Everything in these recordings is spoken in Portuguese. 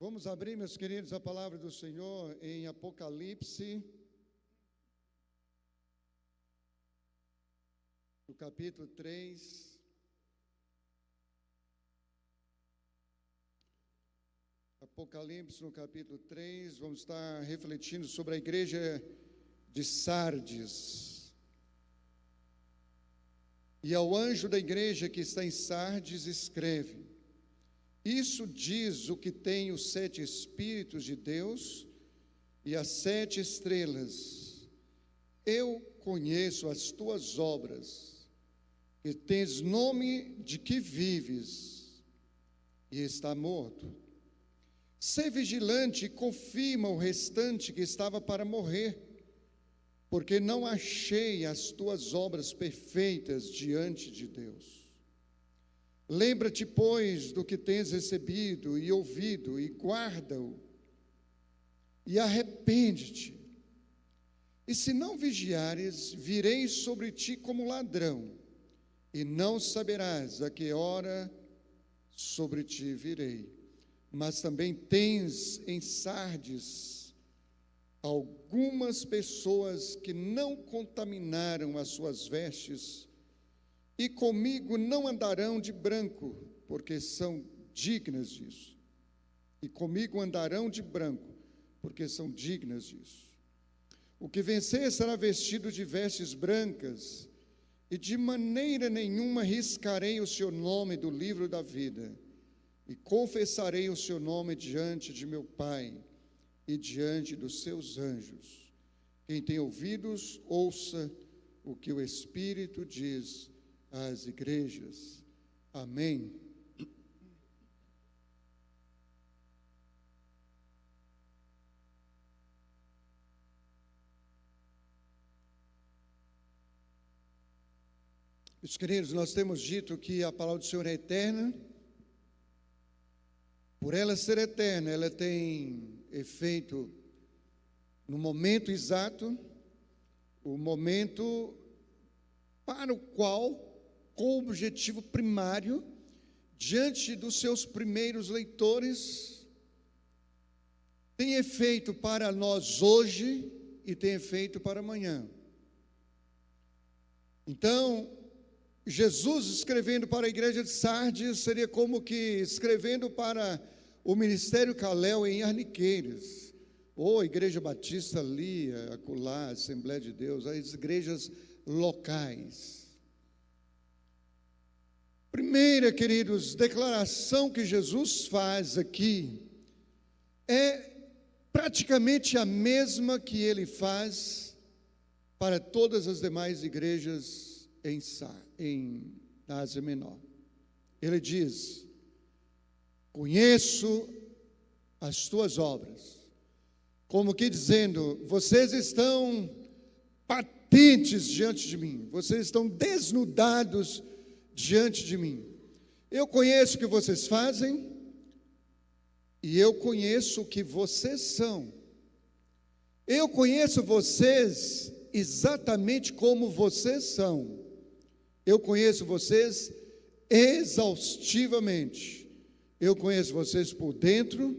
Vamos abrir, meus queridos, a palavra do Senhor em Apocalipse, no capítulo 3. Apocalipse, no capítulo 3, vamos estar refletindo sobre a igreja de Sardes. E ao anjo da igreja que está em Sardes, escreve: Isso diz o que tem os 7 Espíritos de Deus e as 7 estrelas. Eu conheço as tuas obras, que tens nome de que vives e está morto. Sê vigilante e confirma o restante que estava para morrer, porque não achei as tuas obras perfeitas diante de Deus. Lembra-te, pois, do que tens recebido e ouvido, e guarda-o, e arrepende-te. E se não vigiares, virei sobre ti como ladrão, e não saberás a que hora sobre ti virei. Mas também tens em Sardes algumas pessoas que não contaminaram as suas vestes, e comigo não andarão de branco, porque são dignas disso. E comigo andarão de branco, porque são dignas disso. O que vencer será vestido de vestes brancas, e de maneira nenhuma riscarei o seu nome do livro da vida, e confessarei o seu nome diante de meu Pai e diante dos seus anjos. Quem tem ouvidos, ouça o que o Espírito diz às igrejas. Amém. Meus queridos, nós temos dito que a palavra do Senhor é eterna. Por ela ser eterna, ela tem efeito no momento exato, o momento para o qual, com o objetivo primário, diante dos seus primeiros leitores, tem efeito para nós hoje e tem efeito para amanhã. Então, Jesus escrevendo para a igreja de Sardes seria como que escrevendo para o Ministério Calel em Arniqueiros, ou a Igreja Batista ali, acolá, Assembleia de Deus, as igrejas locais. Primeira, queridos, declaração que Jesus faz aqui é praticamente a mesma que ele faz para todas as demais igrejas na Ásia Menor. Ele diz: conheço as tuas obras, como que dizendo, vocês estão patentes diante de mim, vocês estão desnudados diante de mim. Eu conheço o que vocês fazem, e eu conheço o que vocês são. Eu conheço vocês exatamente como vocês são. Eu conheço vocês exaustivamente. Eu conheço vocês por dentro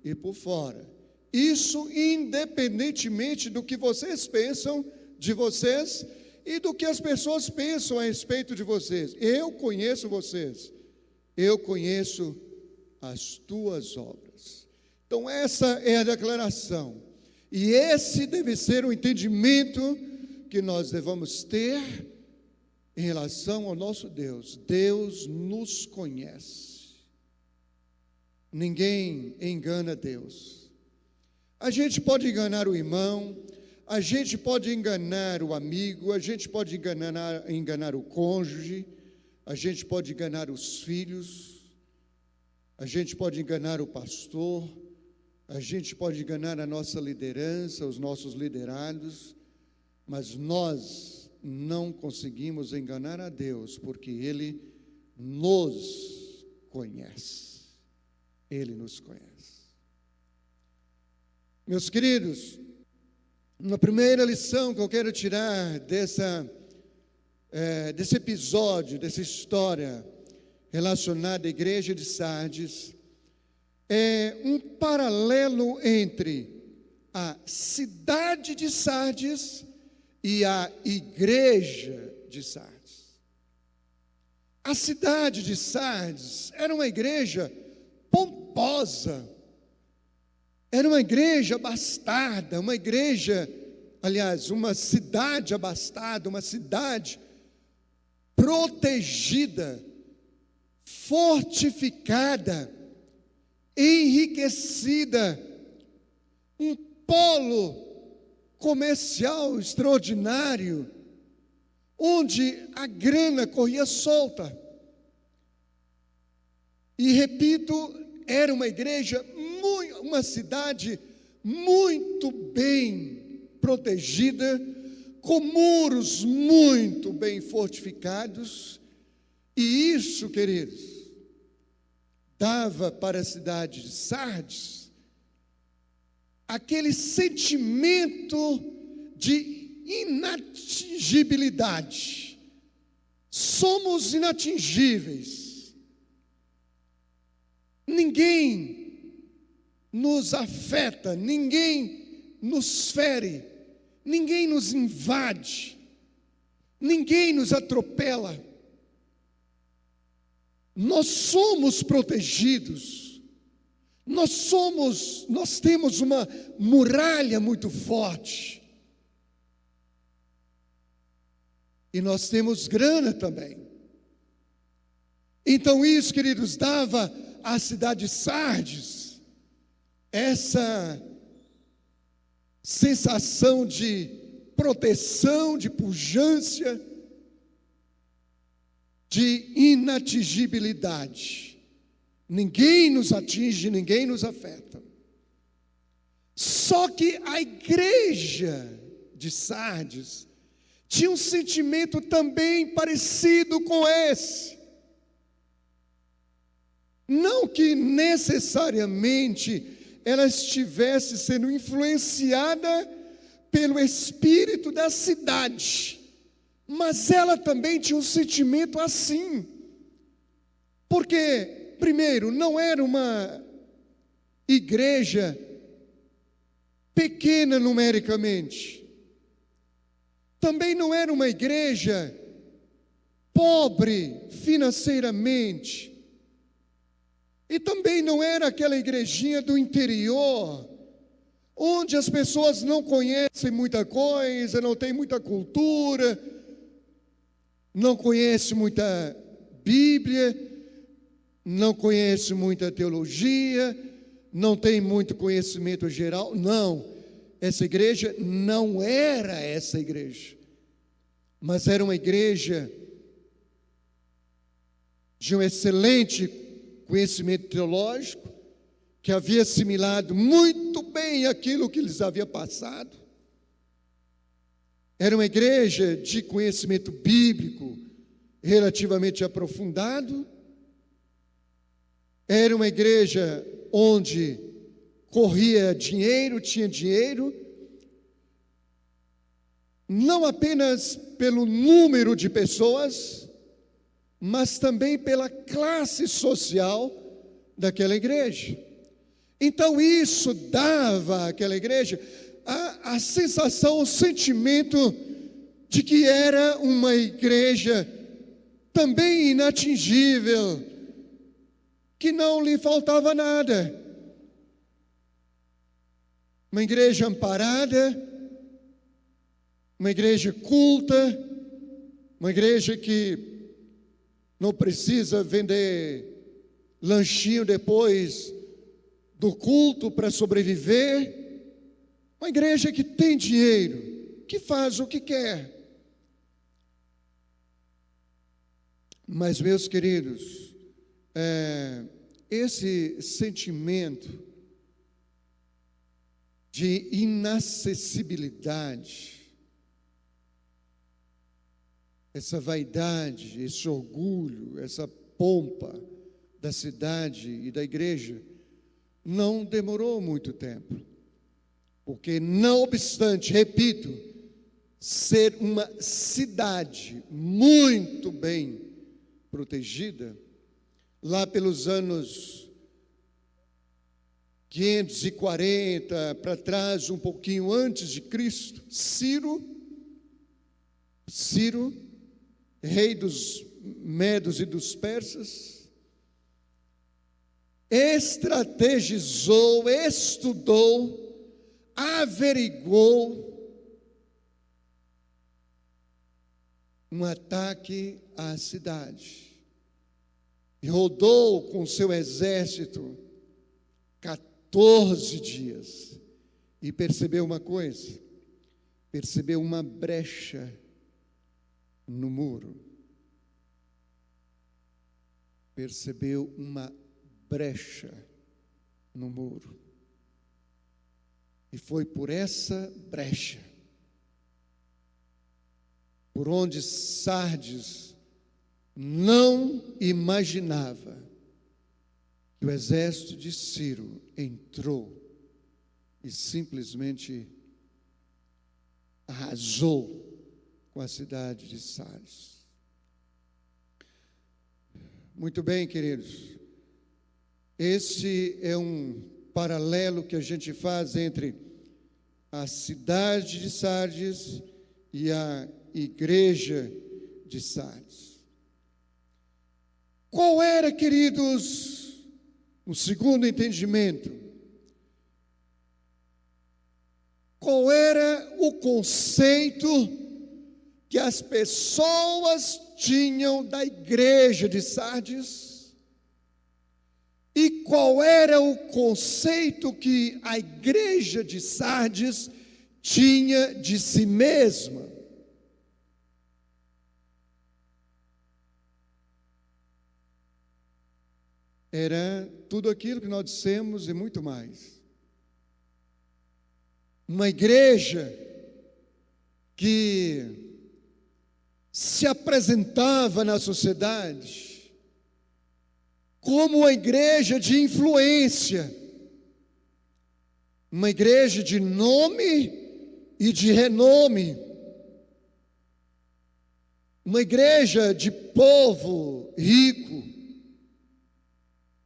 e por fora. Isso independentemente do que vocês pensam de vocês e do que as pessoas pensam a respeito de vocês. Eu conheço vocês. Eu conheço as tuas obras. Então essa é a declaração. E esse deve ser o entendimento que nós devemos ter em relação ao nosso Deus. Deus nos conhece. Ninguém engana Deus. A gente pode enganar o irmão, a gente pode enganar o amigo, a gente pode enganar o cônjuge, a gente pode enganar os filhos, a gente pode enganar o pastor, a gente pode enganar a nossa liderança, os nossos liderados, mas nós não conseguimos enganar a Deus, porque Ele nos conhece. Ele nos conhece. Meus queridos, uma primeira lição que eu quero tirar desse episódio, dessa história relacionada à igreja de Sardes, é um paralelo entre a cidade de Sardes e a igreja de Sardes. A cidade de Sardes era uma igreja pomposa, era uma igreja abastada, uma igreja, aliás, uma cidade abastada, uma cidade protegida, fortificada, enriquecida, um polo comercial extraordinário, onde a grana corria solta. E repito, era uma igreja, uma cidade muito bem protegida, com muros muito bem fortificados, e isso, queridos, dava para a cidade de Sardes aquele sentimento de inatingibilidade. Somos inatingíveis. Ninguém nos afeta, ninguém nos fere, ninguém nos invade, ninguém nos atropela. Nós somos protegidos. Nós temos uma muralha muito forte. E nós temos grana também. Então isso, queridos, dava à cidade de Sardes essa sensação de proteção, de pujança, de inatingibilidade. Ninguém nos atinge, ninguém nos afeta. Só que a igreja de Sardes tinha um sentimento também parecido com esse. Não que necessariamente ela estivesse sendo influenciada pelo espírito da cidade, mas ela também tinha um sentimento assim. Porque, primeiro, não era uma igreja pequena numericamente. Também não era uma igreja pobre financeiramente. E também não era aquela igrejinha do interior, onde as pessoas não conhecem muita coisa, não tem muita cultura, não conhecem muita Bíblia, não conhecem muita teologia, não tem muito conhecimento geral. Não. Essa igreja não era essa igreja, mas era uma igreja de um excelente conhecimento teológico, que havia assimilado muito bem aquilo que lhes havia passado. Era uma igreja de conhecimento bíblico relativamente aprofundado. Era uma igreja onde corria dinheiro, tinha dinheiro, não apenas pelo número de pessoas, mas também pela classe social daquela igreja. Então isso dava àquela igreja a sensação, o sentimento de que era uma igreja também inatingível, que não lhe faltava nada. Uma igreja amparada, uma igreja culta, uma igreja que não precisa vender lanchinho depois do culto para sobreviver. Uma igreja que tem dinheiro, que faz o que quer. Mas, meus queridos, esse sentimento de inacessibilidade, essa vaidade, esse orgulho, essa pompa da cidade e da igreja, não demorou muito tempo. Porque, não obstante, repito, ser uma cidade muito bem protegida, lá pelos anos 540 para trás, um pouquinho antes de Cristo, Ciro, rei dos medos e dos persas, estrategizou, estudou, averiguou um ataque à cidade e rodou com seu exército 14 dias e percebeu uma coisa, percebeu uma brecha no muro, percebeu uma brecha no muro, e foi por essa brecha por onde Sardes não imaginava que o exército de Ciro entrou e simplesmente arrasou com a cidade de Sardes. Muito bem, queridos, esse é um paralelo que a gente faz entre a cidade de Sardes e a igreja de Sardes. Qual era, queridos, o segundo entendimento? Qual era o conceito que as pessoas tinham da igreja de Sardes? E qual era o conceito que a igreja de Sardes tinha de si mesma? Era tudo aquilo que nós dissemos e muito mais. Uma igreja que se apresentava na sociedade como uma igreja de influência, uma igreja de nome e de renome, uma igreja de povo rico,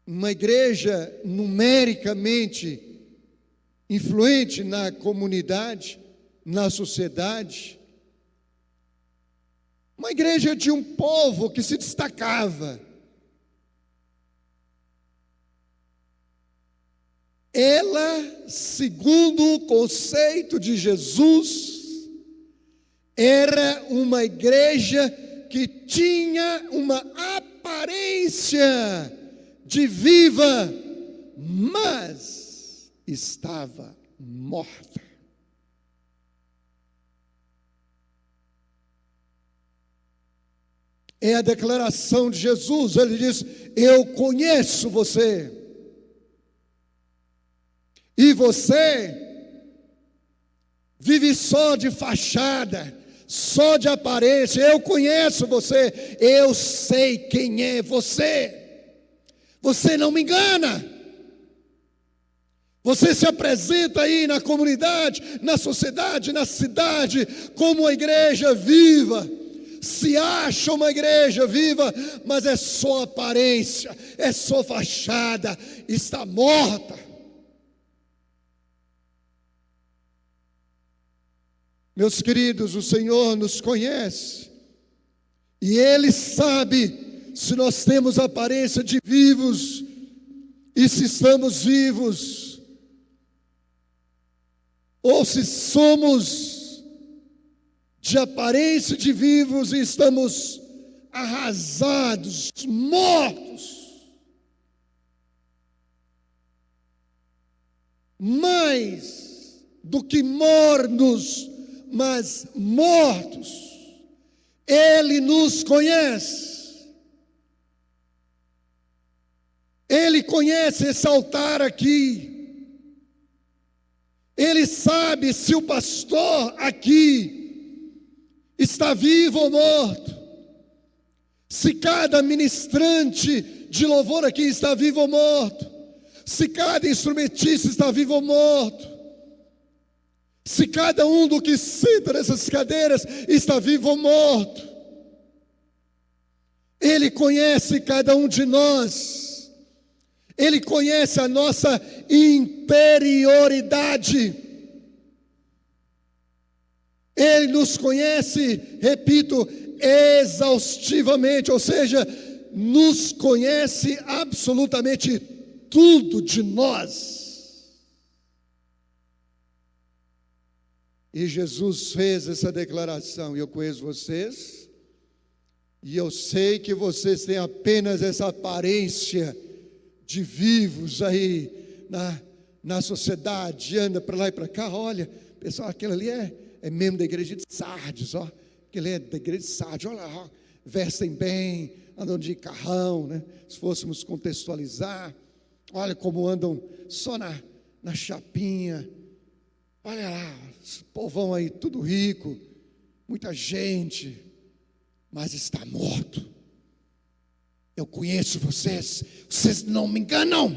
uma igreja numericamente influente na comunidade, na sociedade, uma igreja de um povo que se destacava. Ela, segundo o conceito de Jesus, era uma igreja que tinha uma aparência de viva, mas estava morta. É a declaração de Jesus. Ele diz: eu conheço você, e você vive só de fachada, só de aparência. Eu conheço você, eu sei quem é você. Você não me engana. Você se apresenta aí na comunidade, na sociedade, na cidade, como uma igreja viva. Se acha uma igreja viva, mas é só aparência, é só fachada, está morta. Meus queridos, o Senhor nos conhece, e Ele sabe se nós temos aparência de vivos, e se estamos vivos, ou se somos de aparência de vivos e estamos arrasados, mortos. Mais do que mornos, mas mortos. Ele nos conhece. Ele conhece esse altar aqui. Ele sabe se o pastor aqui está vivo ou morto. Se cada ministrante de louvor aqui está vivo ou morto. Se cada instrumentista está vivo ou morto. Se cada um do que senta nessas cadeiras está vivo ou morto. Ele conhece cada um de nós. Ele conhece a nossa interioridade. Ele nos conhece, repito, exaustivamente, ou seja, nos conhece absolutamente tudo de nós. E Jesus fez essa declaração: eu conheço vocês, e eu sei que vocês têm apenas essa aparência de vivos aí na sociedade, anda para lá e para cá. Olha, pessoal, aquele ali é membro da igreja de Sardes, ó. Aquele é da igreja de Sardes, olha lá, ó, vestem bem, andam de carrão, né? Se fôssemos contextualizar, olha como andam só na chapinha. Olha lá, esse povão aí, tudo rico, muita gente, mas está morto. Eu conheço vocês, vocês não me enganam,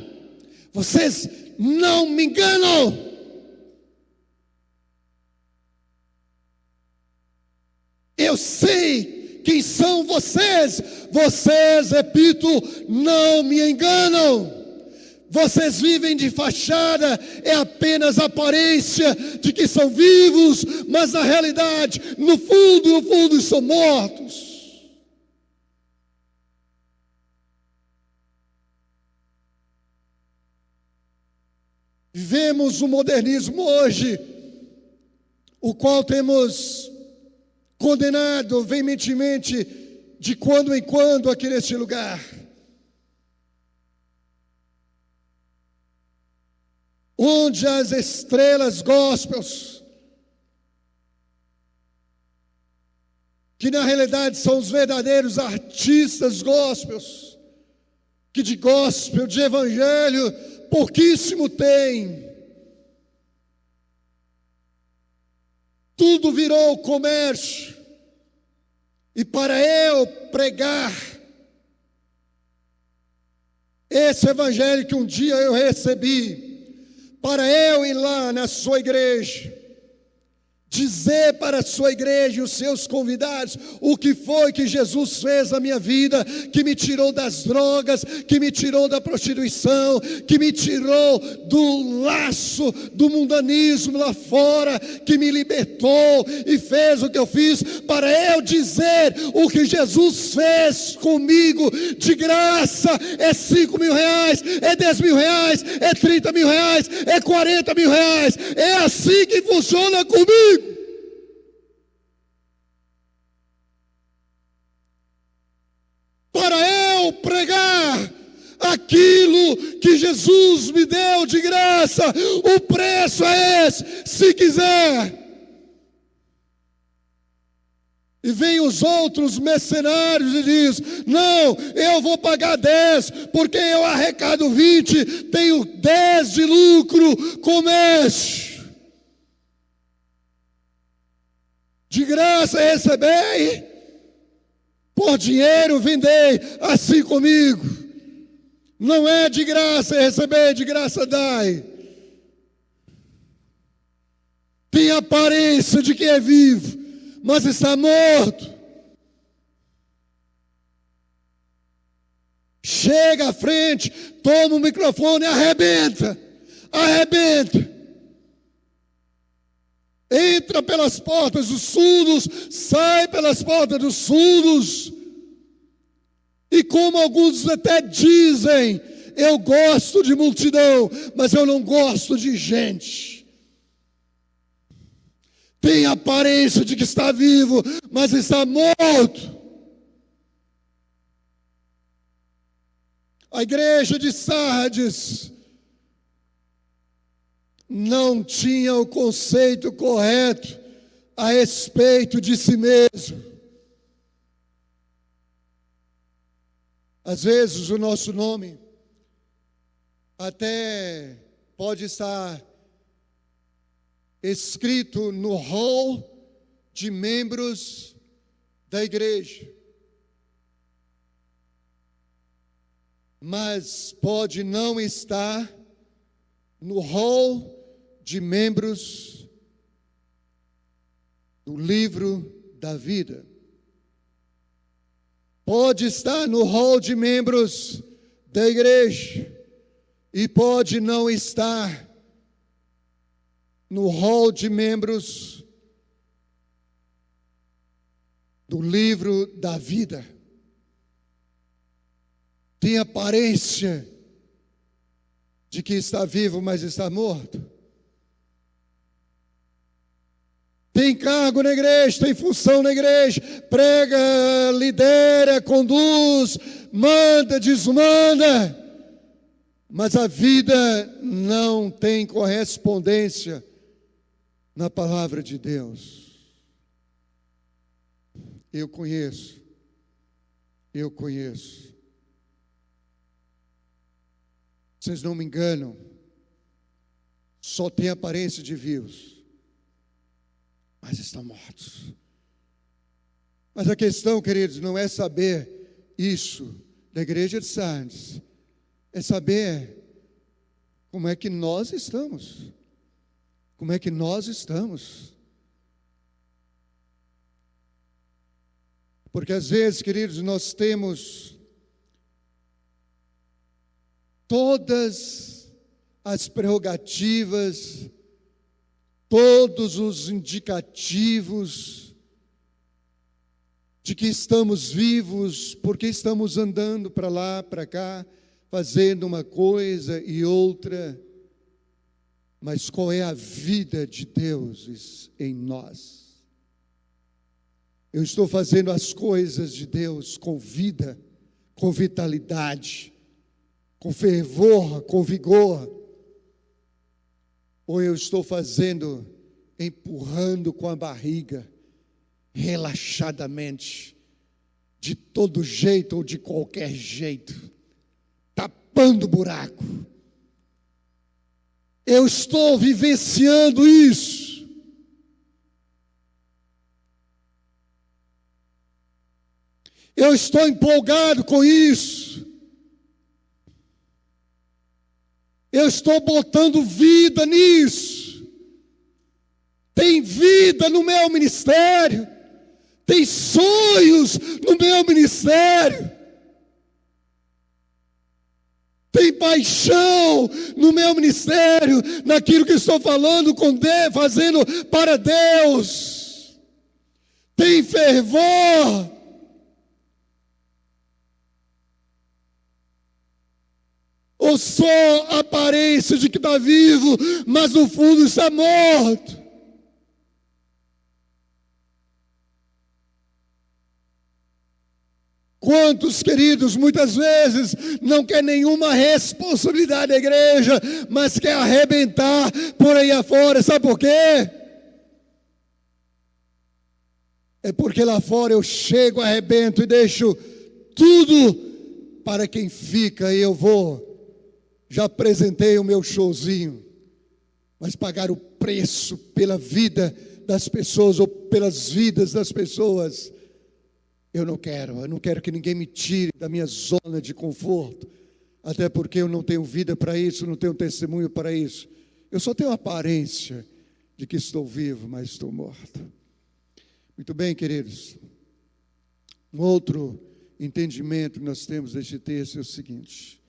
vocês não me enganam. Eu sei quem são vocês, repito, não me enganam. Vocês vivem de fachada, é apenas aparência de que são vivos, mas na realidade, no fundo, são mortos. Vivemos o modernismo hoje, o qual temos condenado veementemente de quando em quando aqui neste lugar. Onde as estrelas gospels, que na realidade são os verdadeiros artistas gospels, que de gospel, de evangelho, pouquíssimo tem. Tudo virou comércio. E para eu pregar esse evangelho que um dia eu recebi, para eu ir lá na sua igreja, dizer para a sua igreja e os seus convidados o que foi que Jesus fez na minha vida, que me tirou das drogas, que me tirou da prostituição, que me tirou do laço do mundanismo lá fora, que me libertou e fez o que eu fiz, para eu dizer o que Jesus fez comigo de graça. É 5 mil reais, é 10 mil reais, é 30 mil reais, é 40 mil reais. É assim que funciona comigo. Para eu pregar aquilo que Jesus me deu de graça, o preço é esse, se quiser. E vem os outros mercenários e diz: não, eu vou pagar 10, porque eu arrecado 20, tenho 10 de lucro, comércio. De graça recebei, por dinheiro vendei, assim comigo. Não é de graça receber, de graça dai. Tem aparência de que é vivo, mas está morto. Chega à frente, toma o microfone e arrebenta. Entra pelas portas dos fundos, sai pelas portas dos fundos. E como alguns até dizem, eu gosto de multidão, mas eu não gosto de gente. Tem aparência de que está vivo, mas está morto. A igreja de Sardes não tinha o conceito correto a respeito de si mesmo. Às vezes o nosso nome até pode estar escrito no hall de membros da igreja, mas pode não estar no hall de membros do livro da vida. Pode estar no hall de membros da igreja, e pode não estar no hall de membros do livro da vida. Tem aparência de que está vivo, mas está morto. Tem cargo na igreja, tem função na igreja, prega, lidera, conduz, manda, desmanda, mas a vida não tem correspondência na palavra de Deus. Eu conheço. Vocês não me enganam, só tem aparência de vivos, mas estão mortos. Mas a questão, queridos, não é saber isso da igreja de Sardes, é saber como é que nós estamos. Como é que nós estamos? Porque às vezes, queridos, nós temos todas as prerrogativas, todos os indicativos de que estamos vivos, porque estamos andando para lá, para cá, fazendo uma coisa e outra. Mas qual é a vida de Deus em nós? Eu estou fazendo as coisas de Deus com vida, com vitalidade, com fervor, com vigor, ou eu estou fazendo, empurrando com a barriga, relaxadamente, de todo jeito ou de qualquer jeito, tapando buraco. Eu estou vivenciando isso. Eu estou empolgado com isso. Eu estou botando vida nisso. Tem vida no meu ministério. Tem sonhos no meu ministério. Tem paixão no meu ministério, naquilo que estou falando com Deus, fazendo para Deus. Tem fervor. Ou só a aparência de que está vivo, mas no fundo está morto. Quantos, queridos, muitas vezes não quer nenhuma responsabilidade da igreja, mas quer arrebentar por aí afora, sabe por quê? É porque lá fora eu chego, arrebento e deixo tudo para quem fica, e eu vou. Já apresentei o meu showzinho, mas pagar o preço pela vida das pessoas ou pelas vidas das pessoas, eu não quero que ninguém me tire da minha zona de conforto, até porque eu não tenho vida para isso, não tenho testemunho para isso. Eu só tenho a aparência de que estou vivo, mas estou morto. Muito bem, queridos. Um outro entendimento que nós temos deste texto é o seguinte: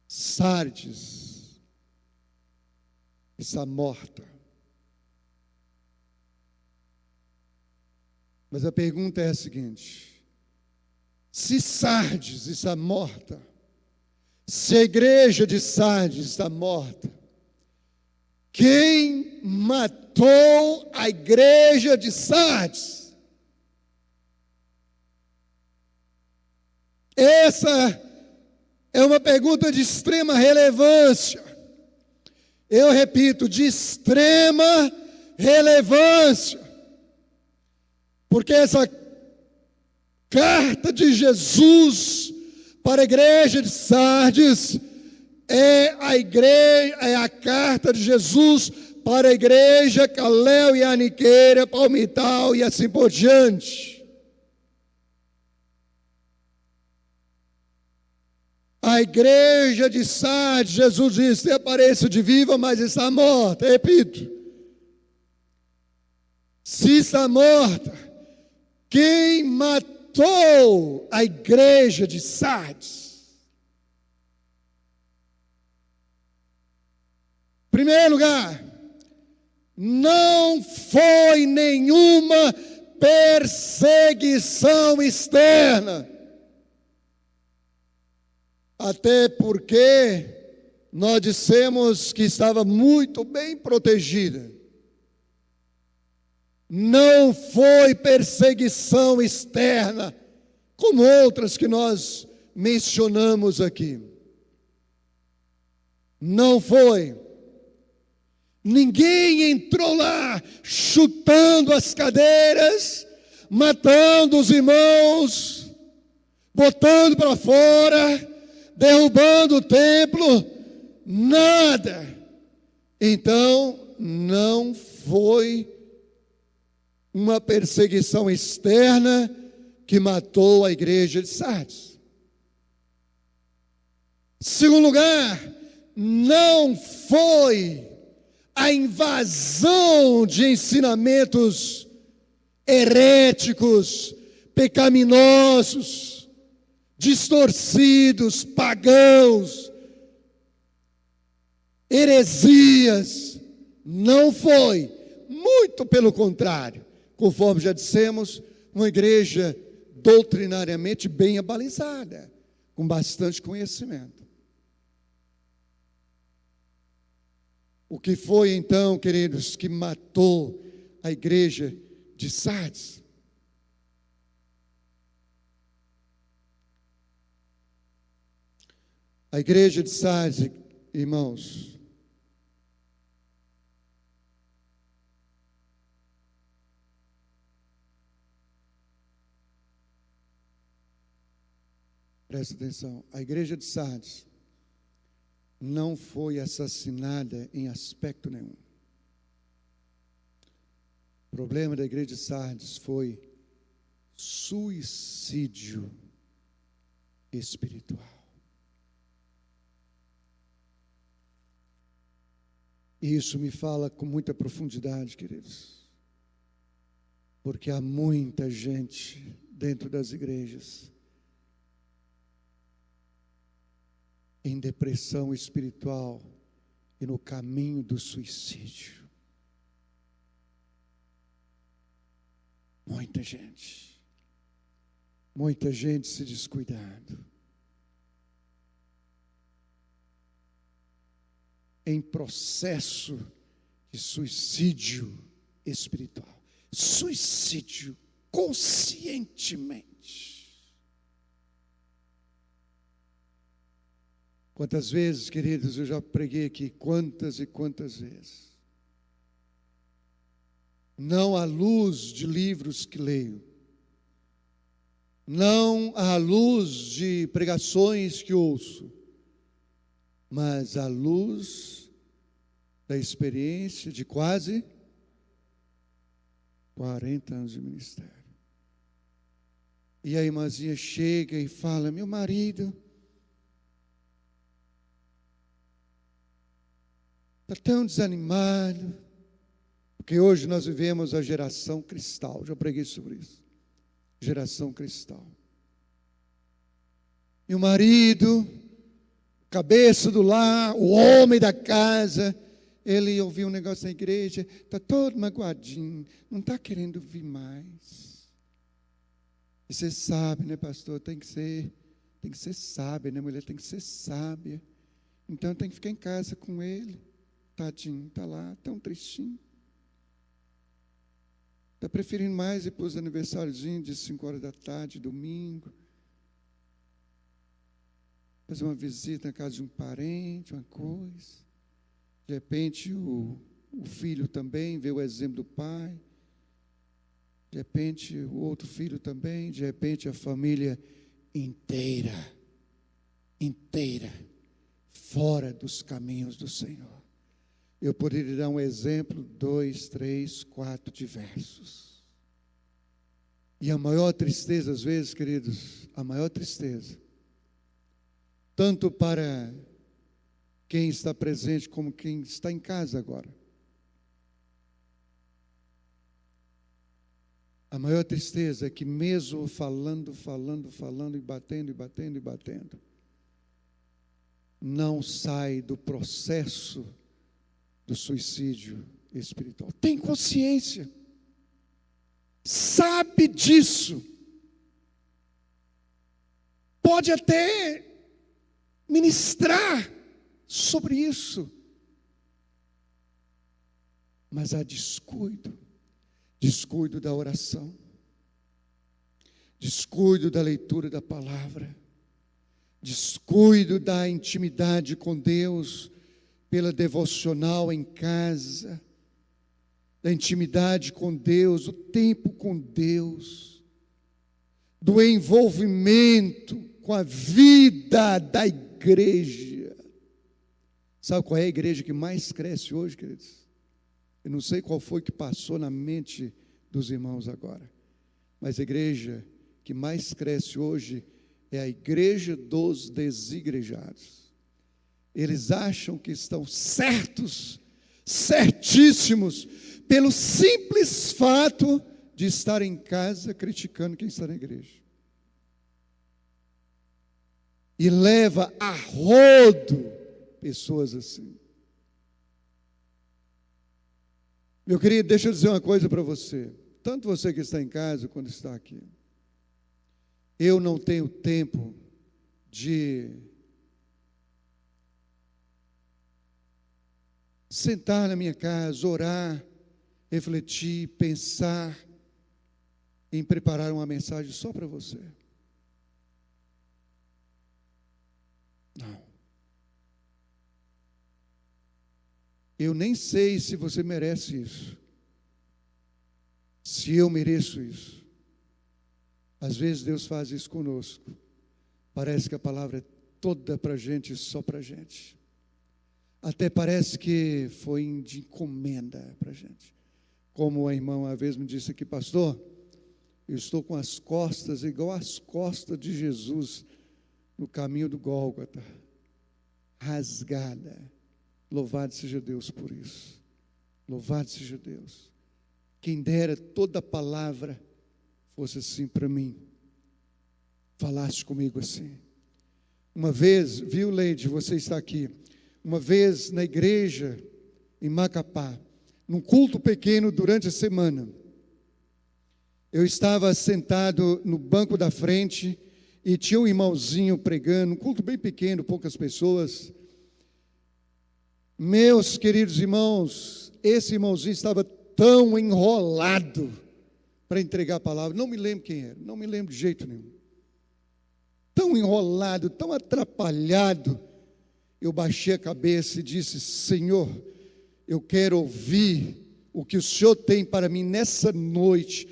Sardes está morta. Mas a pergunta é a seguinte: se Sardes está morta, se a igreja de Sardes está morta, quem matou a igreja de Sardes? Essa é uma pergunta de extrema relevância. Eu repito, de extrema relevância. Porque essa carta de Jesus para a igreja de Sardes é a carta de Jesus para a igreja Calel e Aniqueira, Palmital e assim por diante. A igreja de Sardes, Jesus disse, tem aparência de viva, mas está morta. Repito, se está morta, quem matou a igreja de Sardes? Primeiro lugar, não foi nenhuma perseguição externa. Até porque nós dissemos que estava muito bem protegida. Não foi perseguição externa, como outras que nós mencionamos aqui. Não foi. Ninguém entrou lá chutando as cadeiras, matando os irmãos, botando para fora, derrubando o templo, nada. Então, não foi uma perseguição externa que matou a igreja de Sardes. Segundo lugar, não foi a invasão de ensinamentos heréticos, pecaminosos, distorcidos, pagãos, heresias. Não foi, muito pelo contrário, conforme já dissemos, uma igreja doutrinariamente bem abalizada, com bastante conhecimento. O que foi então, queridos, que matou a igreja de Sardes? A igreja de Sardes, irmãos, presta atenção, a igreja de Sardes não foi assassinada em aspecto nenhum. O problema da igreja de Sardes foi suicídio espiritual. E isso me fala com muita profundidade, queridos, porque há muita gente dentro das igrejas em depressão espiritual e no caminho do suicídio. Muita gente se descuidando, em processo de suicídio espiritual, suicídio conscientemente. Quantas vezes, queridos, eu já preguei aqui, quantas e quantas vezes. Não à luz de livros que leio, não à luz de pregações que ouço, mas à luz da experiência de quase 40 anos de ministério. E a irmãzinha chega e fala: meu marido está tão desanimado, porque hoje nós vivemos a geração cristal, já preguei sobre isso, geração cristal. Meu marido, cabeça do lar, o homem da casa, ele ouviu um negócio na igreja, está todo magoadinho, não está querendo vir mais. E você sabe, né, pastor, tem que ser sábia, né, mulher, tem que ser sábia. Então tem que ficar em casa com ele. Tadinho, está lá, tão tristinho. Está preferindo mais ir para os aniversáriozinhos de 5 horas da tarde, domingo. Fazer uma visita na casa de um parente, uma coisa. De repente o filho também vê o exemplo do pai. De repente o outro filho também. De repente a família inteira, fora dos caminhos do Senhor. Eu poderia dar um exemplo, 2, 3, 4 diversos. E a maior tristeza, às vezes, queridos, a maior tristeza, tanto para quem está presente como quem está em casa agora. A maior tristeza é que mesmo falando e batendo, não sai do processo do suicídio espiritual. Tem consciência, sabe disso, pode até ministrar sobre isso, mas há descuido da oração, descuido da leitura da palavra, descuido da intimidade com Deus, pela devocional em casa, da intimidade com Deus, o tempo com Deus, do envolvimento com a vida da igreja. Sabe qual é a igreja que mais cresce hoje, queridos? Eu não sei qual foi que passou na mente dos irmãos agora, mas a igreja que mais cresce hoje é a igreja dos desigrejados. Eles acham que estão certos, certíssimos, pelo simples fato de estar em casa criticando quem está na igreja. E leva a rodo pessoas assim. Meu querido, deixa eu dizer uma coisa para você. Tanto você que está em casa, quando está aqui. Eu não tenho tempo de sentar na minha casa, orar, refletir, pensar em preparar uma mensagem só para você. Não. Eu nem sei se você merece isso, se eu mereço isso. Às vezes Deus faz isso conosco. Parece que a palavra é toda para a gente, só para a gente. Até parece que foi de encomenda para a gente. Como a irmã uma vez me disse aqui, pastor, eu estou com as costas igual as costas de Jesus no caminho do Gólgota, rasgada. Louvado seja Deus por isso. Louvado seja Deus. Quem dera toda a palavra fosse assim para mim. Falasse comigo assim. Uma vez, viu, Leide, você está aqui. Uma vez na igreja em Macapá, num culto pequeno durante a semana, eu estava sentado no banco da frente e tinha um irmãozinho pregando, um culto bem pequeno, poucas pessoas. Meus queridos irmãos, esse irmãozinho estava tão enrolado para entregar a palavra, não me lembro quem era, não me lembro de jeito nenhum. Tão enrolado, tão atrapalhado. Eu baixei a cabeça e disse, Senhor, eu quero ouvir o que o Senhor tem para mim nessa noite,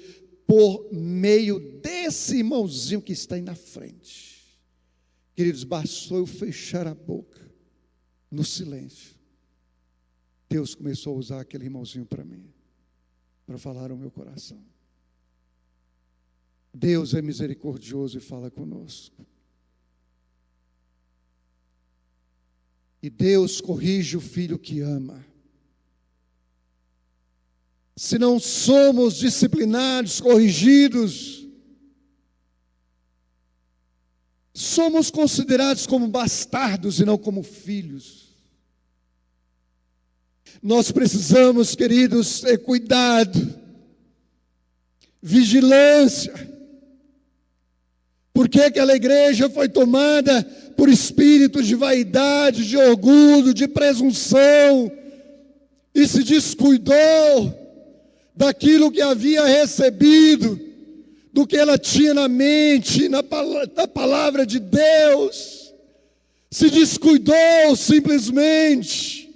por meio desse irmãozinho que está aí na frente. Queridos, bastou eu fechar a boca, no silêncio. Deus começou a usar aquele irmãozinho para mim, para falar ao meu coração. Deus é misericordioso e fala conosco. E Deus corrige o filho que ama. Se não somos disciplinados, corrigidos, somos considerados como bastardos e não como filhos. Nós precisamos, queridos, ter cuidado, vigilância, porque aquela igreja foi tomada por espíritos de vaidade, de orgulho, de presunção, e se descuidou daquilo que havia recebido, do que ela tinha na mente, na palavra de Deus, se descuidou simplesmente.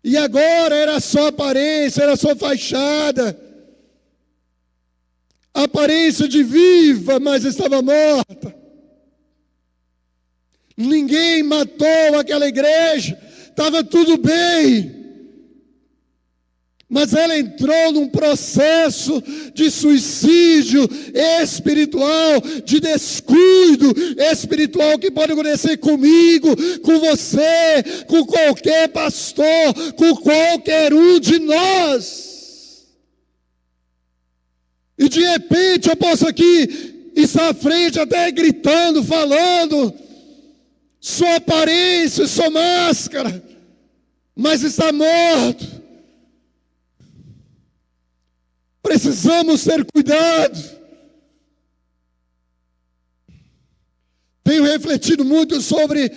E agora era só aparência, era só fachada, aparência de viva, mas estava morta. Ninguém matou aquela igreja, estava tudo bem. Mas ela entrou num processo de suicídio espiritual, de descuido espiritual que pode acontecer comigo, com você, com qualquer pastor, com qualquer um de nós. E de repente eu posso aqui estar à frente até gritando, falando sua aparência, sua máscara, mas está morto. Precisamos ter cuidado. Tenho refletido muito sobre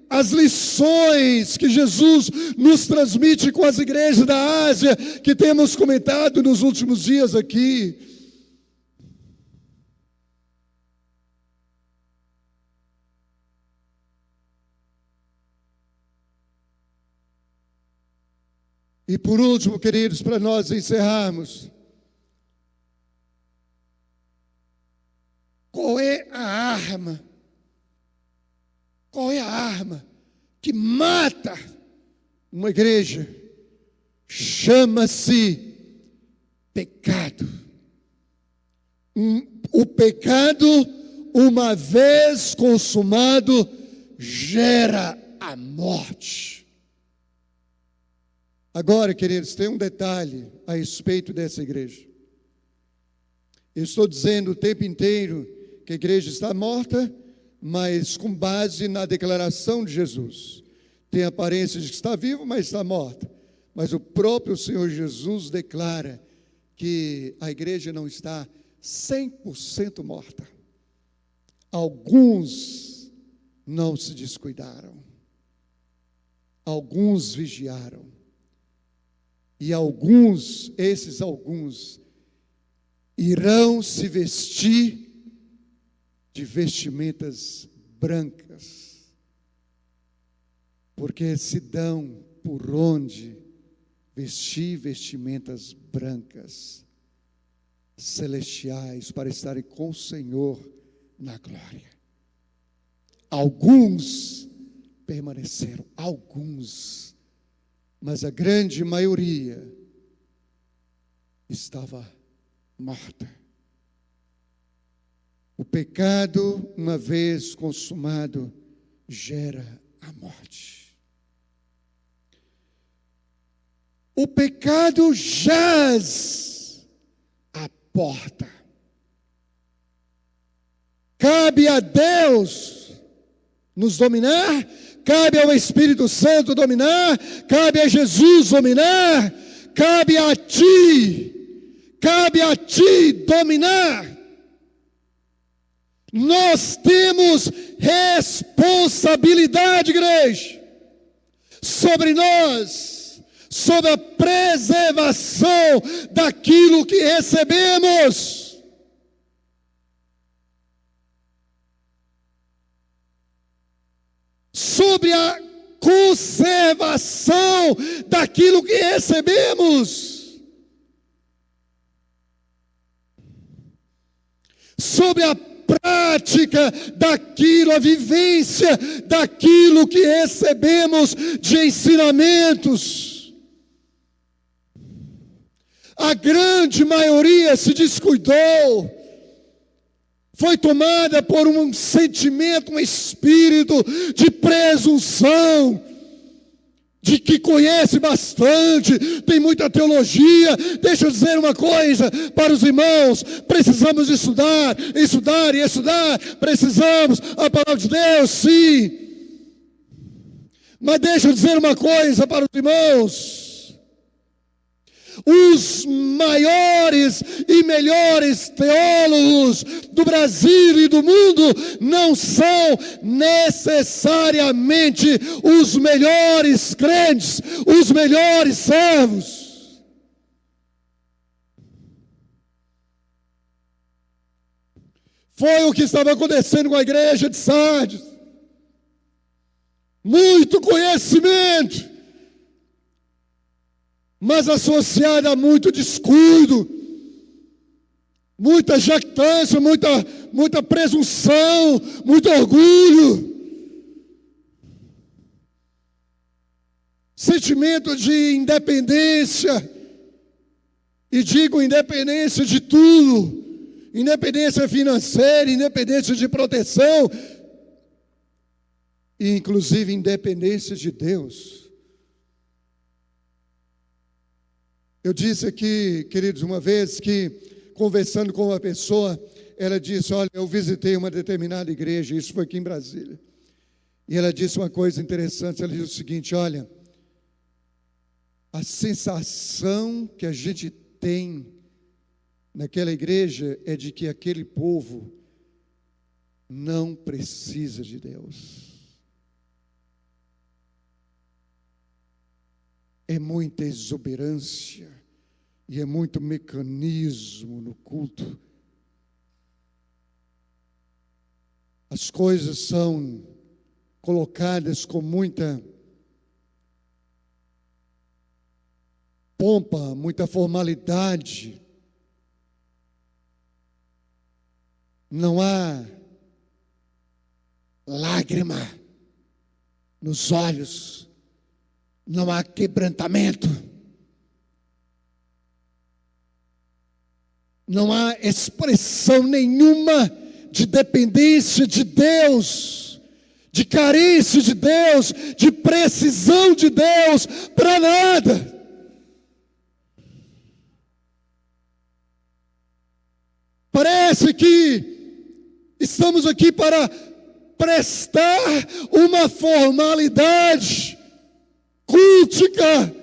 as lições que Jesus nos transmite com as igrejas da Ásia, que temos comentado nos últimos dias aqui. E por último, queridos, para nós encerrarmos, qual é a arma? Qual é a arma que mata uma igreja? Chama-se pecado. O pecado, uma vez consumado, gera a morte. Agora, queridos, tem um detalhe a respeito dessa igreja. Eu estou dizendo o tempo inteiro que a igreja está morta, mas com base na declaração de Jesus. Tem aparência de que está vivo, mas está morta. Mas o próprio Senhor Jesus declara que a igreja não está 100% morta. Alguns não se descuidaram. Alguns vigiaram. E alguns, esses alguns, irão se vestir de vestimentas brancas, porque se dão por onde vestir vestimentas brancas, celestiais, para estarem com o Senhor na glória. Alguns permaneceram, alguns, mas a grande maioria estava morta. O pecado, uma vez consumado, gera a morte. O pecado jaz à porta. Cabe a Deus nos dominar, cabe ao Espírito Santo dominar, cabe a Jesus dominar, cabe a ti dominar. Nós temos responsabilidade, igreja, sobre nós, sobre a preservação daquilo que recebemos. Sobre a conservação daquilo que recebemos. Sobre a prática daquilo, a vivência daquilo que recebemos de ensinamentos. A grande maioria se descuidou, foi tomada por um sentimento, um espírito de presunção, de que conhece bastante, tem muita teologia. Deixa eu dizer uma coisa para os irmãos: precisamos estudar, estudar e estudar. Precisamos, a palavra de Deus, sim. Mas deixa eu dizer uma coisa para os irmãos: os maiores e melhores teólogos do Brasil e do mundo não são necessariamente os melhores crentes, os melhores servos. Foi o que estava acontecendo com a igreja de Sardes. Muito conhecimento, mas associada a muito descuido, muita jactância, muita presunção, muito orgulho, sentimento de independência, e digo independência de tudo, independência financeira, independência de proteção, e inclusive independência de Deus. Eu disse aqui, queridos, uma vez que, conversando com uma pessoa, ela disse: olha, eu visitei uma determinada igreja, isso foi aqui em Brasília, E ela disse uma coisa interessante, ela disse o seguinte: olha, a sensação que a gente tem naquela igreja é de que aquele povo não precisa de Deus. É muita exuberância e é muito mecanismo no culto. As coisas são colocadas com muita pompa, muita formalidade. Não há lágrima nos olhos, não há quebrantamento, não há expressão nenhuma de dependência de Deus, de carência de Deus, de precisão de Deus para nada. Parece que estamos aqui para prestar uma formalidade cultica,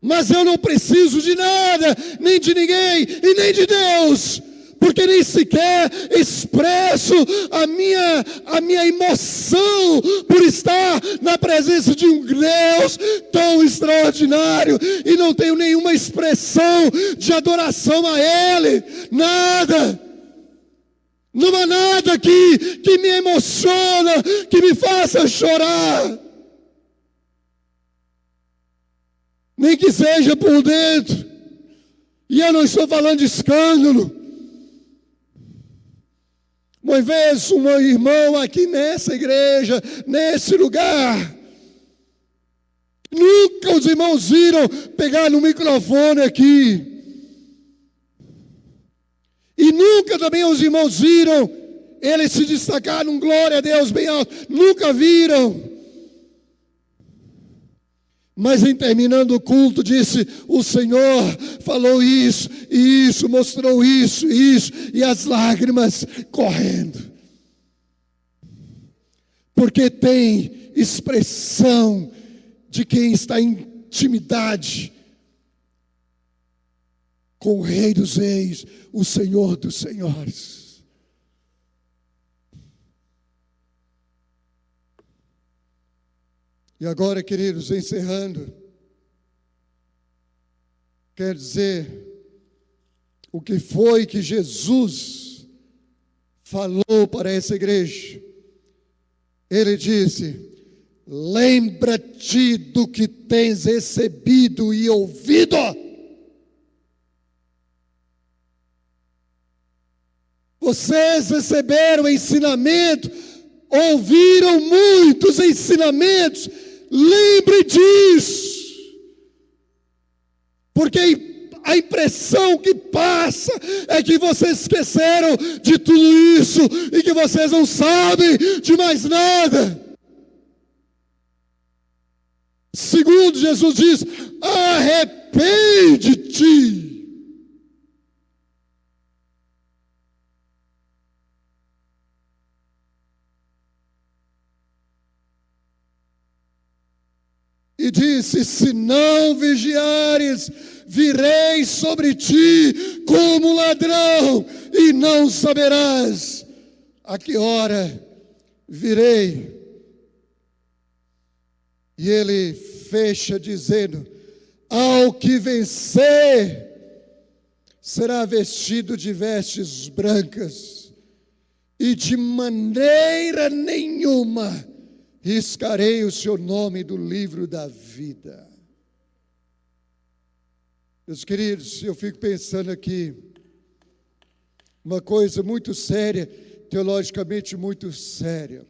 mas eu não preciso de nada, nem de ninguém e nem de Deus, porque nem sequer expresso a minha emoção por estar na presença de um Deus tão extraordinário, e não tenho nenhuma expressão de adoração a Ele, nada. Não há nada que me emociona, que me faça chorar, nem que seja por dentro. E eu não estou falando de escândalo. Uma vez um irmão aqui nessa igreja, nesse lugar, nunca os irmãos viram pegar no microfone aqui. E nunca também os irmãos viram ele se destacar num glória a Deus bem alto. Nunca viram. Mas em terminando o culto disse: o Senhor falou isso, e isso, mostrou isso, e as lágrimas correndo. Porque tem expressão de quem está em intimidade com o Rei dos Reis, o Senhor dos Senhores. E agora, queridos, encerrando, quer dizer, o que foi que Jesus falou para essa igreja? Ele disse: lembra-te do que tens recebido e ouvido. Vocês receberam ensinamento, ouviram muitos ensinamentos. Lembre disso, porque a impressão que passa é que vocês esqueceram de tudo isso e que vocês não sabem de mais nada. Segundo Jesus diz: arrepende-te. E disse: se não vigiares, virei sobre ti como ladrão, e não saberás a que hora virei. E ele fecha dizendo: ao que vencer, será vestido de vestes brancas, e de maneira nenhuma riscarei o seu nome do livro da vida. Meus queridos, eu fico pensando aqui, uma coisa muito séria, teologicamente muito séria.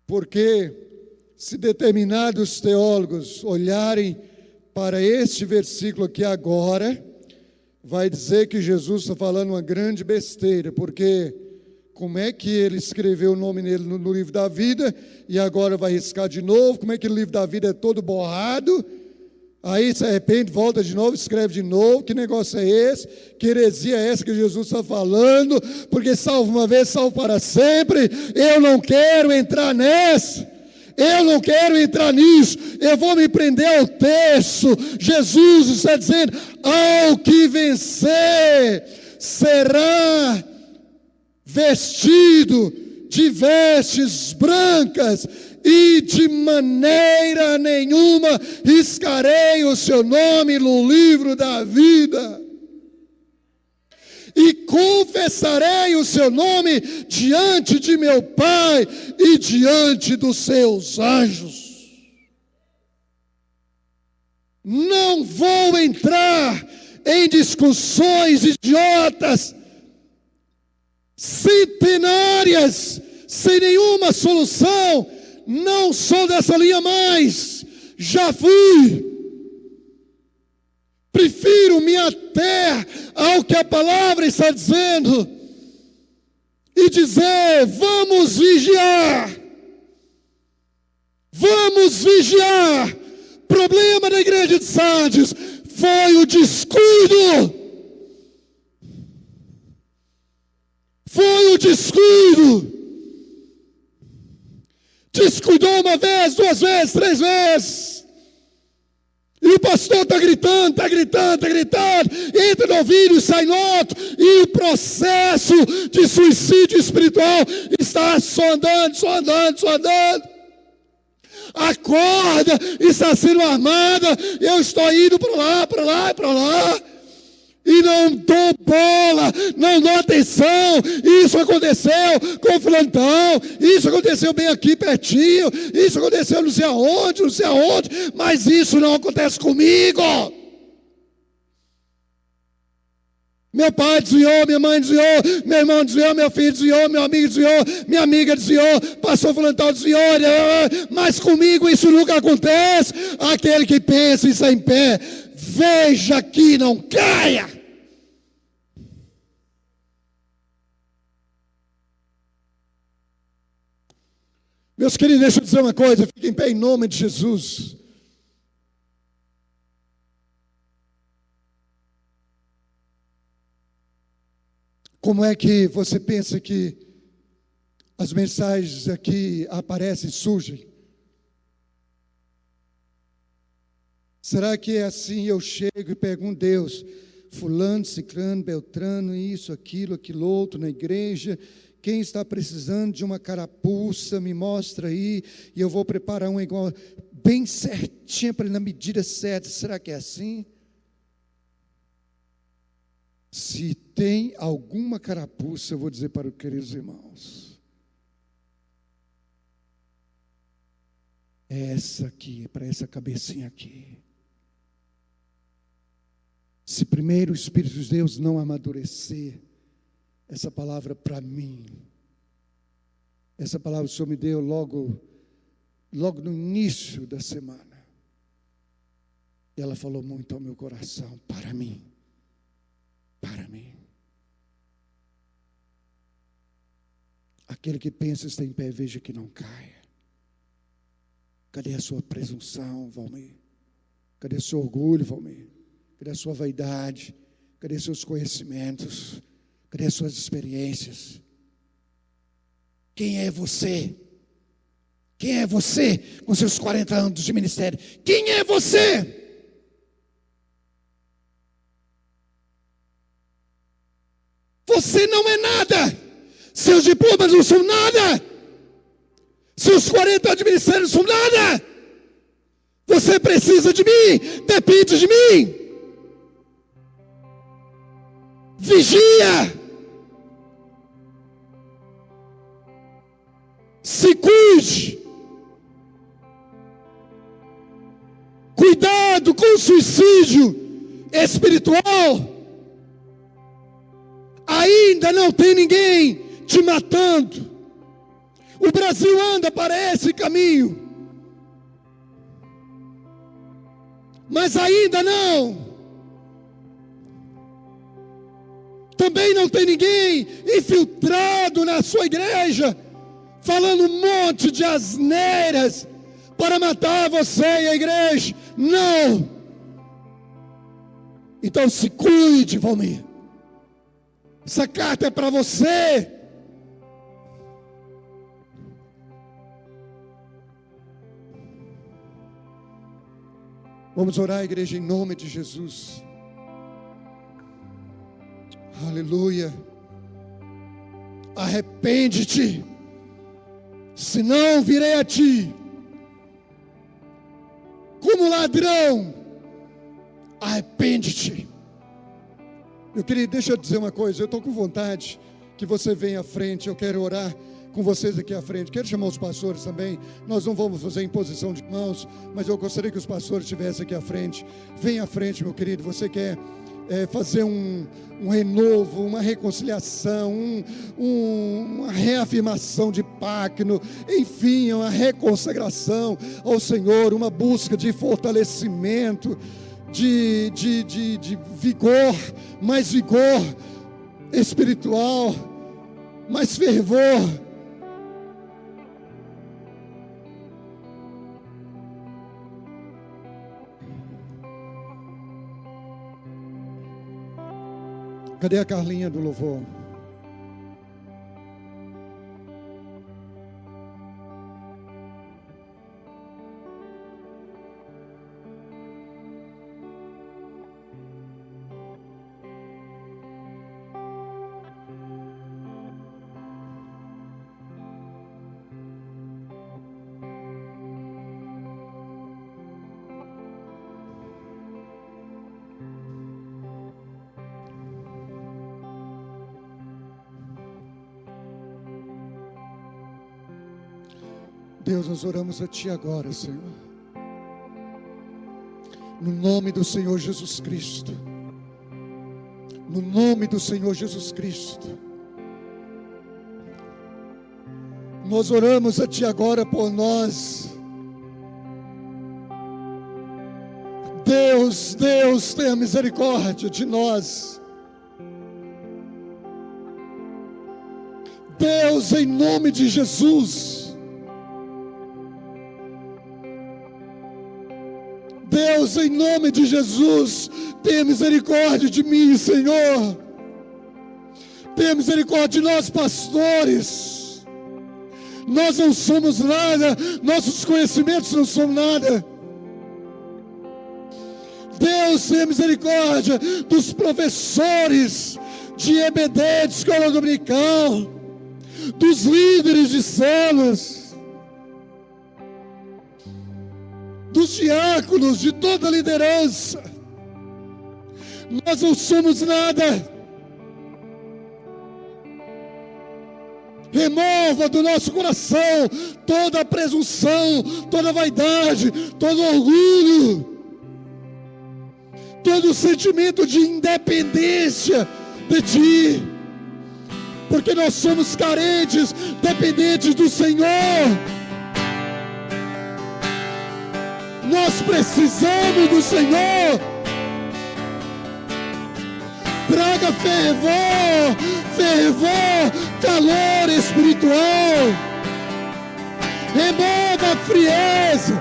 Porque se determinados teólogos olharem para este versículo aqui agora, vai dizer que Jesus está falando uma grande besteira, porque como é que ele escreveu o nome dele no livro da vida e agora vai riscar de novo? Como é que o livro da vida é todo borrado? Aí se arrepende, volta de novo, escreve de novo. Que negócio é esse? Que heresia é essa que Jesus está falando? Porque salvo uma vez, salvo para sempre. Eu não quero entrar nessa. Eu não quero entrar nisso. Eu vou me prender ao texto. Jesus está dizendo: ao que vencer será vestido de vestes brancas, e de maneira nenhuma riscarei o seu nome no livro da vida, e confessarei o seu nome diante de meu Pai e diante dos seus anjos. Não vou entrar em discussões idiotas, centenárias, sem nenhuma solução. Não sou dessa linha mais, já fui. Prefiro me ater ao que a palavra está dizendo e dizer: vamos vigiar. Vamos vigiar. Problema da igreja de Sardes foi o descuido. Foi o descuido. Descuidou uma vez, duas vezes, três vezes. E o pastor está gritando, entra no ouvido e sai no outro. E o processo de suicídio espiritual está só andando. A corda está sendo armada. Eu estou indo para lá. E não dou bola, não dou atenção. Isso aconteceu com o fulantão, isso aconteceu bem aqui pertinho, isso aconteceu não sei aonde, mas isso não acontece comigo. Meu pai desviou, minha mãe desviou, meu irmão desviou, meu filho desviou, meu amigo desviou, minha amiga desviou, pastor fulantão desviou, mas comigo isso nunca acontece. Aquele que pensa e está em pé, veja que não caia. Meus queridos, deixa eu dizer uma coisa, fiquem em pé em nome de Jesus. Como é que você pensa que as mensagens aqui aparecem, surgem? Será que é assim? Eu chego e pergunto: Deus, fulano, ciclano, beltrano, isso, aquilo outro na igreja, quem está precisando de uma carapuça, me mostra aí, e eu vou preparar uma igual, bem certinha, para na medida certa. Será que é assim? Se tem alguma carapuça, eu vou dizer para os queridos irmãos, é essa aqui, para essa cabecinha aqui. Se primeiro o Espírito de Deus não amadurecer essa palavra para mim, essa palavra o Senhor me deu logo no início da semana, e ela falou muito ao meu coração, para mim, aquele que pensa estar em pé, veja que não caia. Cadê a sua presunção, Valmir? Cadê o seu orgulho, Valmir? Cadê a sua vaidade? Cadê seus conhecimentos? Cadê as suas experiências? Quem é você? Quem é você com seus 40 anos de ministério? Quem é você? Você não é nada. Seus diplomas não são nada. Seus 40 anos de ministério não são nada. Você precisa de mim, depende de mim. Vigia. Se cuide. Cuidado com o suicídio espiritual. Ainda não tem ninguém te matando. O Brasil anda para esse caminho, mas ainda não. Também não tem ninguém infiltrado na sua igreja, falando um monte de asneiras para matar você e a igreja. Não. Então se cuide, Valmir. Essa carta é para você. Vamos orar, igreja, em nome de Jesus. Aleluia. Arrepende-te, senão virei a ti como ladrão. Arrepende-te. Meu querido, deixa eu dizer uma coisa. Eu estou com vontade que você venha à frente. Eu quero orar com vocês aqui à frente. Quero chamar os pastores também. Nós não vamos fazer imposição de mãos, mas eu gostaria que os pastores estivessem aqui à frente. Venha à frente, meu querido. Você quer fazer um renovo, uma reconciliação, uma reafirmação de pacto, enfim, uma reconsagração ao Senhor, uma busca de fortalecimento, de vigor, mais vigor espiritual, mais fervor. Cadê a Carlinha do louvor? Deus, nós oramos a Ti agora, Senhor, no nome do Senhor Jesus Cristo, no nome do Senhor Jesus Cristo. Nós oramos a Ti agora por nós. Deus, tenha misericórdia de nós. Deus, em nome de Jesus. Deus, em nome de Jesus, tenha misericórdia de mim, Senhor. Tenha misericórdia de nós, pastores. Nós não somos nada, nossos conhecimentos não são nada. Deus, tenha misericórdia dos professores de EBD, de escola dominical, dos líderes de células, dos diáconos, de toda a liderança. Nós não somos nada. Remova do nosso coração toda a presunção, toda a vaidade, todo o orgulho, todo o sentimento de independência de Ti, porque nós somos carentes, dependentes do Senhor. Nós precisamos do Senhor. Traga fervor, calor espiritual. Remova a frieza.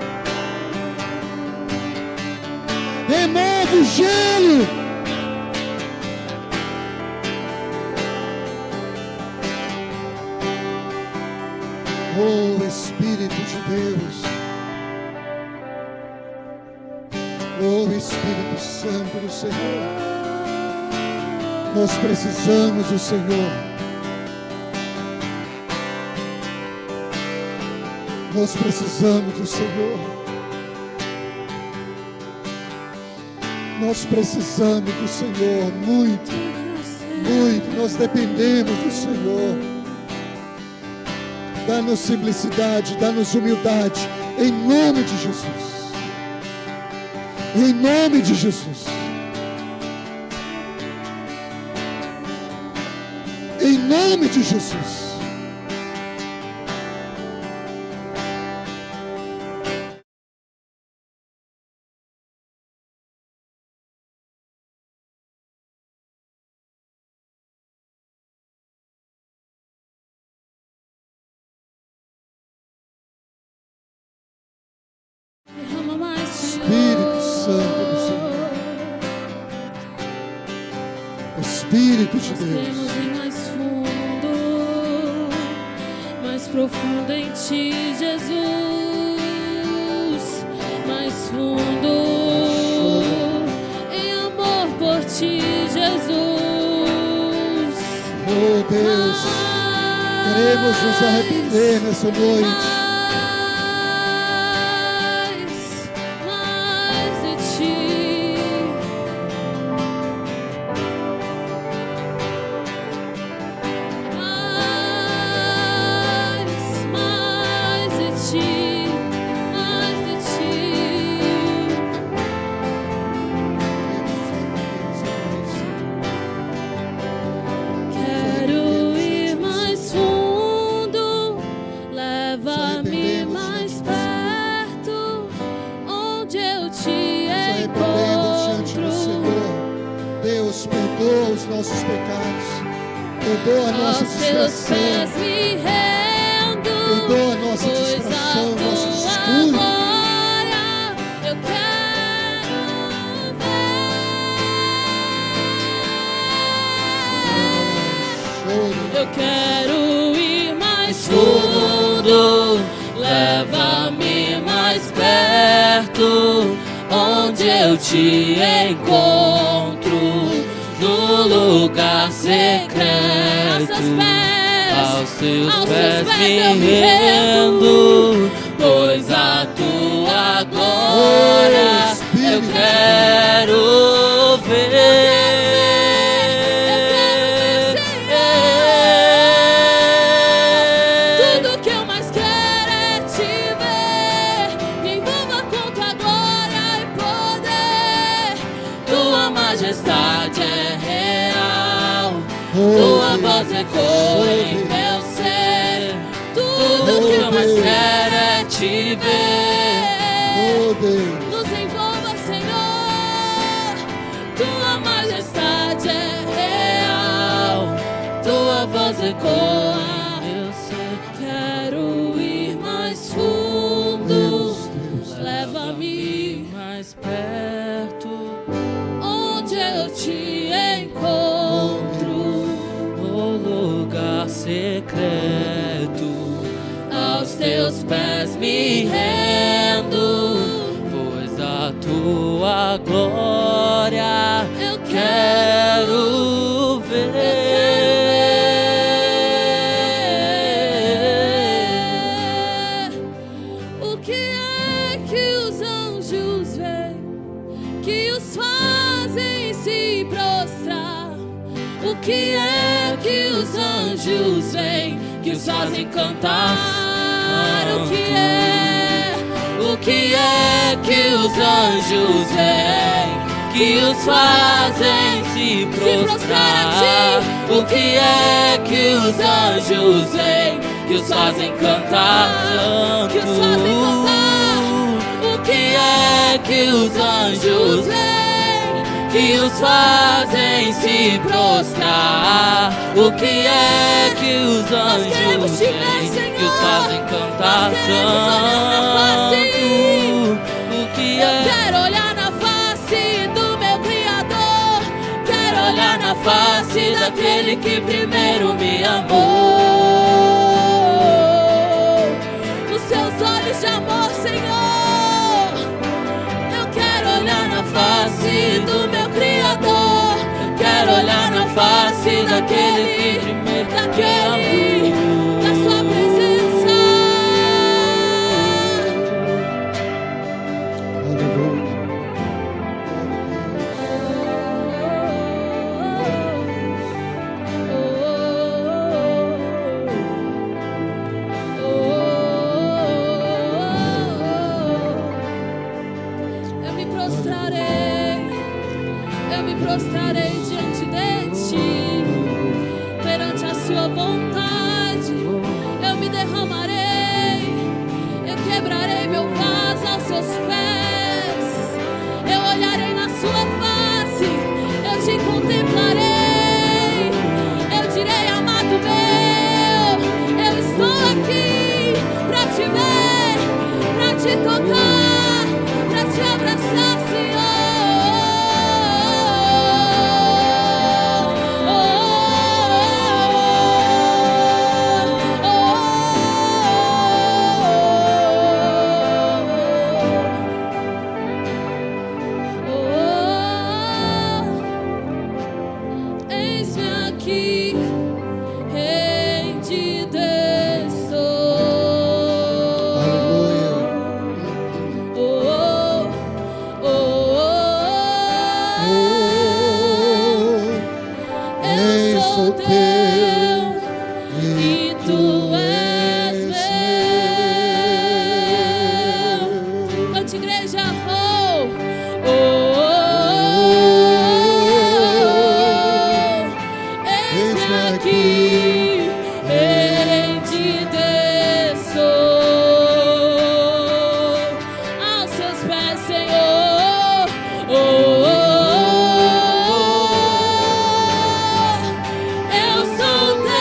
Remova o gelo. Oh Espírito de Deus. Oh Espírito Santo do Senhor, nós precisamos do Senhor. Nós precisamos do Senhor. Nós precisamos do Senhor muito, muito. Nós dependemos do Senhor. Dá-nos simplicidade, dá-nos humildade, em nome de Jesus. Em nome de Jesus. Em nome de Jesus. Espírito Santo do Senhor. Espírito de Nós Deus. queremos ir mais fundo, mais profundo em Ti, Jesus. Mais fundo em amor por Ti, Jesus. Oh Deus, queremos nos arrepender nessa noite. Mais de Ti. Mais de Ti. Mais de Ti. Quero ir mais fundo, leva-me mais perto, onde eu Te Arrependemos diante do encontro. Senhor. Deus, perdoa os nossos pecados. Perdoa a nossa Aos Teus distração. pés me rendo, Perdoa a nossa pois distração, a nosso Tua descuido. glória eu quero ver. Eu quero ir mais fundo, leva-me mais perto, onde eu Te encontro, no lugar secreto. Aos Teus pés me rendo, pois a Tua glória eu quero ver. Tudo que eu mais quero é Te ver. Me envolva com Tua glória e poder. Tua majestade é real, Tua voz ecoa em meu ser. Tudo que eu mais quero é Te ver. Oh Deus, Nos envolva, Senhor. Tua majestade é real, Tua voz ecoa em meu ser. Quero ir mais fundo, leva-me mais perto, onde eu Te encontro, no lugar secreto. Aos Teus pés me rendo, pois a Tua glória eu quero ver. O que é que os anjos veem, que os fazem se prostrar? O que é que os anjos veem, que os fazem cantar? O que é que os anjos veem, que os fazem se prostrar? O que é que os anjos veem, que os fazem cantar? Que os fazem cantar. O que é que os anjos veem, que os fazem se prostrar? O que é que os queremos anjos te ver, veem, Senhor. que os fazem cantar? Nós queremos olhar na face. O que Eu é? quero olhar na face do meu Criador. Quero olhar na face daquele que primeiro me amou. Nos seus olhos de amor, Senhor. Eu quero olhar na face do meu Criador. Quero olhar na face daquele que primeiro me amou. Da sua presença. aleluia. Eu me prostrarei diante de ti, perante a sua vontade. Eu me derramarei, eu quebrarei meu vaso aos seus pés. Eu olharei na sua face, eu te contemplarei. Eu direi, amado meu, eu estou aqui pra te ver, pra te tocar, pra te abraçar, Senhor. forte, igreja. Oh, oh, oh, eis-me aqui, rei de Deus sou, aos seus pés, Senhor. Oh, oh, oh, eu sou teu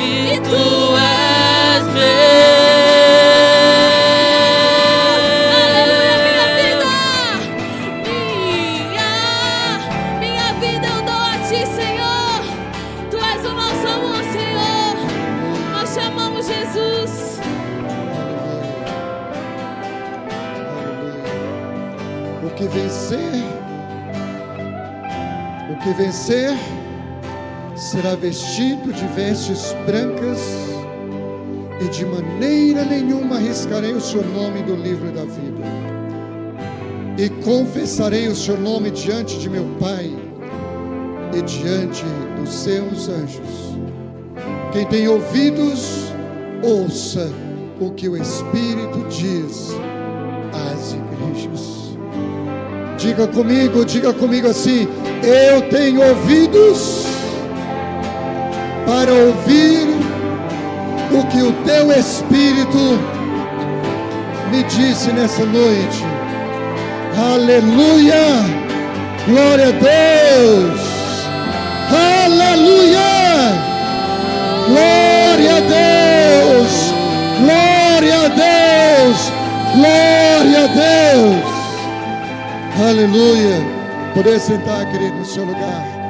e tu és meu. O que vencer será vestido de vestes brancas, e de maneira nenhuma arriscarei o seu nome do livro da vida, e confessarei o seu nome diante de meu Pai e diante dos seus anjos. Quem tem ouvidos, ouça o que o Espírito diz às igrejas. Diga comigo assim: eu tenho ouvidos para ouvir o que o teu Espírito me disse nessa noite. Aleluia! Glória a Deus! Aleluia! Glória a Deus! Glória a Deus! Glória a Deus! Aleluia! Poder sentar, querido, no seu lugar.